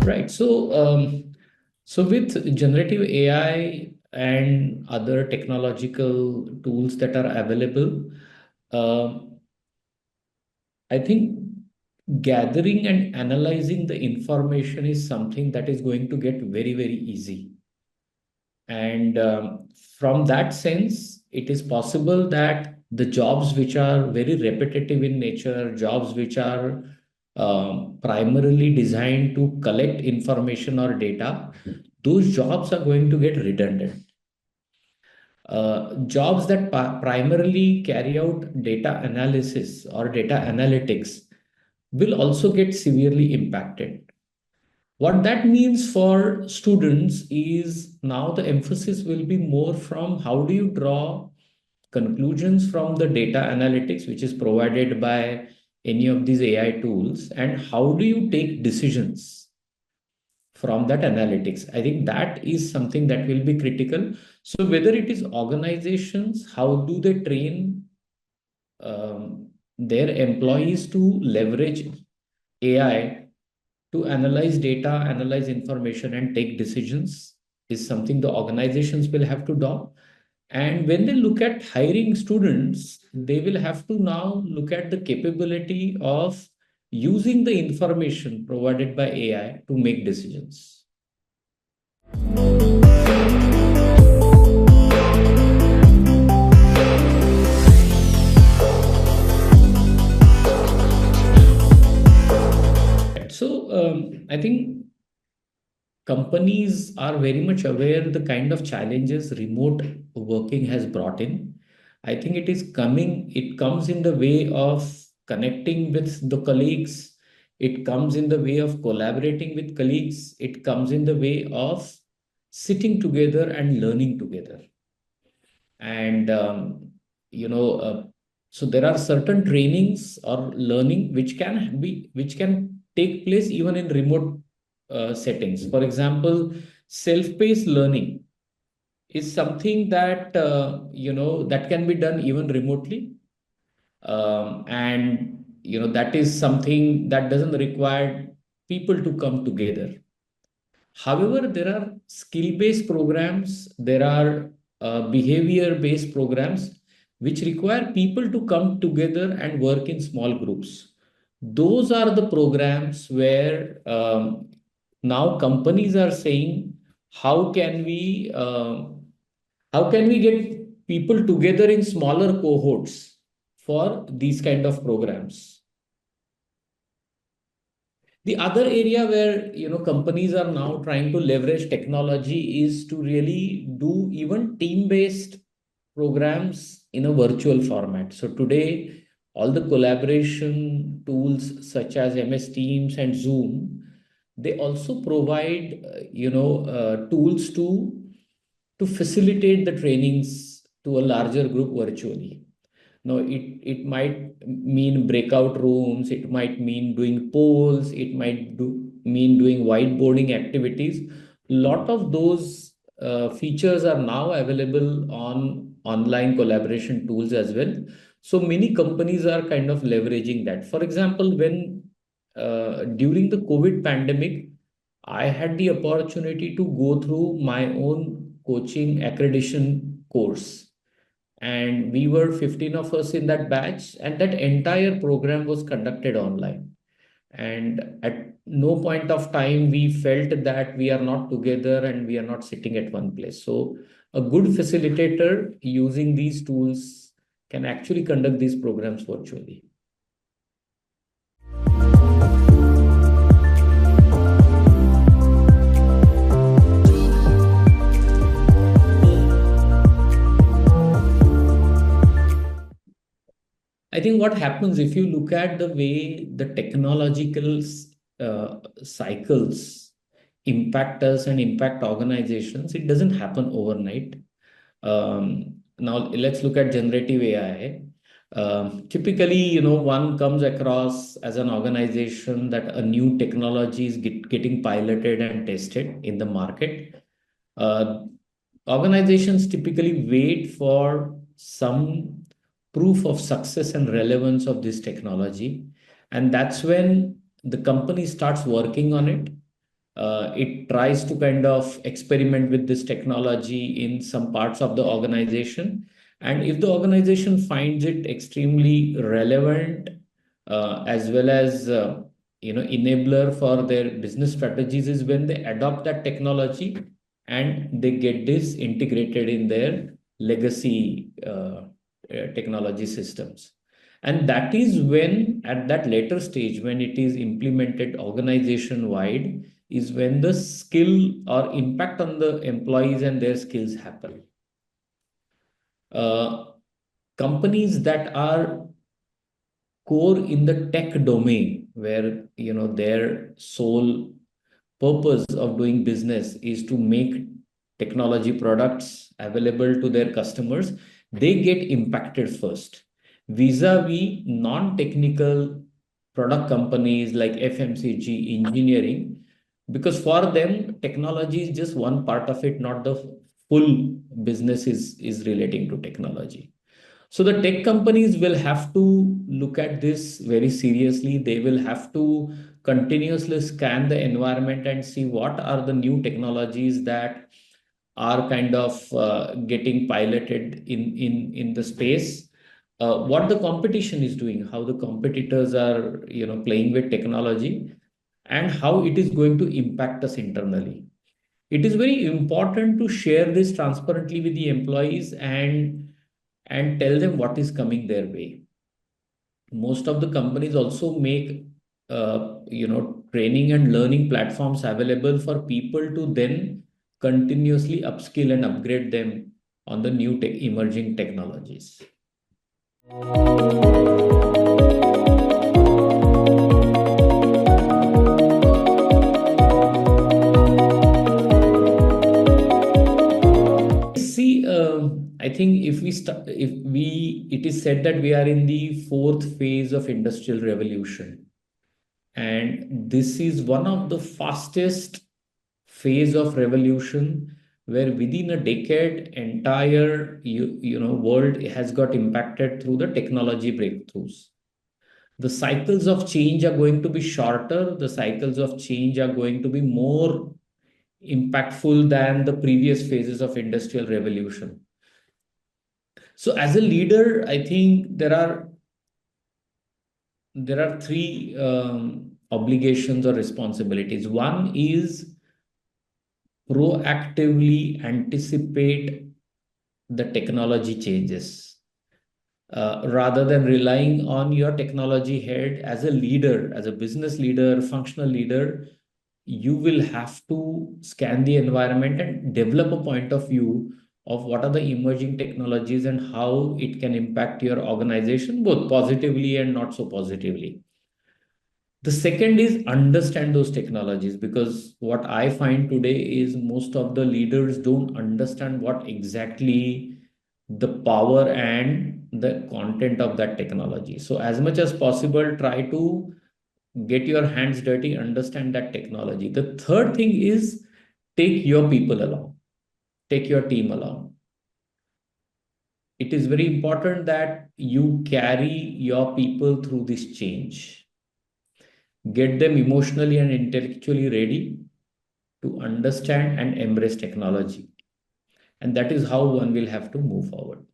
Right. So with generative AI and other technological tools that are available, uh, I think gathering and analyzing the information is something that is going to get very, very easy. And from that sense, it is possible that the jobs which are very repetitive in nature, jobs which are primarily designed to collect information or data, those jobs are going to get redundant. Jobs that primarily carry out data analysis or data analytics will also get severely impacted. What that means for students is now the emphasis will be more from how do you draw conclusions from the data analytics which is provided by any of these AI tools, and how do you take decisions from that analytics. I think that is something that will be critical. So whether it is organizations, how do they train their employees to leverage AI to analyze data, analyze information, and take decisions is something the organizations will have to do. And when they look at hiring students, they will have to now look at the capability of using the information provided by AI to make decisions. So I think companies are very much aware the kind of challenges remote working has brought in. I think it comes in the way of connecting with the colleagues. It comes in the way of collaborating with colleagues. It comes in the way of sitting together and learning together. And, so there are certain trainings or learning which can take place even in remote settings. For example, self-paced learning is something that that can be done even remotely, and that is something that doesn't require people to come together. However, there are skill-based programs, there are behavior-based programs which require people to come together and work in small groups. Those are the programs where now companies are saying, how can we get people together in smaller cohorts for these kind of programs? The other area where companies are now trying to leverage technology is to really do even team-based programs in a virtual format. So today, all the collaboration tools such as MS Teams and Zoom, they also provide tools to facilitate the trainings to a larger group virtually. No, it might mean breakout rooms, it might mean doing polls, it might mean doing whiteboarding activities. Lot of those features are now available on online collaboration tools as well. So many companies are kind of leveraging that. For example, when during the COVID pandemic, I had the opportunity to go through my own coaching accreditation course, and we were 15 of us in that batch, and that entire program was conducted online, and at no point of time we felt that we are not together and we are not sitting at one place. So a good facilitator using these tools can actually conduct these programs virtually. I think what happens if you look at the way the technological cycles impact us and impact organizations, it doesn't happen overnight. Now let's look at generative AI. Typically, one comes across as an organization that a new technology is getting piloted and tested in the market. Uh, Organizations typically wait for some proof of success and relevance of this technology. And that's when the company starts working on it. It tries to kind of experiment with this technology in some parts of the organization. And if the organization finds it extremely relevant, as well as enabler for their business strategies, is when they adopt that technology and they get this integrated in their legacy technology systems. And that is when, at that later stage, when it is implemented organization wide, is when the skill or impact on the employees and their skills happen. Uh, Companies that are core in the tech domain, where their sole purpose of doing business is to make technology products available to their customers, they get impacted first, vis-a-vis non-technical product companies like FMCG, engineering, because for them technology is just one part of it, not the full business is relating to technology. So the tech companies will have to look at this very seriously. They will have to continuously scan the environment and see what are the new technologies that are kind of getting piloted in the space. What the competition is doing, how the competitors are playing with technology, and how it is going to impact us internally. It is very important to share this transparently with the employees and tell them what is coming their way. Most of the companies also make training and learning platforms available for people to then continuously upskill and upgrade them on the new emerging technologies. See, I think if we start, if we, it is said that we are in the fourth phase of industrial revolution, and this is one of the fastest phase of revolution, where within a decade, entire world has got impacted through the technology breakthroughs. The cycles of change are going to be shorter. The cycles of change are going to be more impactful than the previous phases of industrial revolution. So as a leader, I think there are three obligations or responsibilities. One is proactively anticipate the technology changes, rather than relying on your technology head. As a leader, as a business leader, functional leader, you will have to scan the environment and develop a point of view of what are the emerging technologies and how it can impact your organization, both positively and not so positively. The second is understand those technologies, because what I find today is most of the leaders don't understand what exactly the power and the content of that technology. So as much as possible, try to get your hands dirty, understand that technology. The third thing is take your people along, take your team along. It is very important that you carry your people through this change. Get them emotionally and intellectually ready to understand and embrace technology. And that is how one will have to move forward.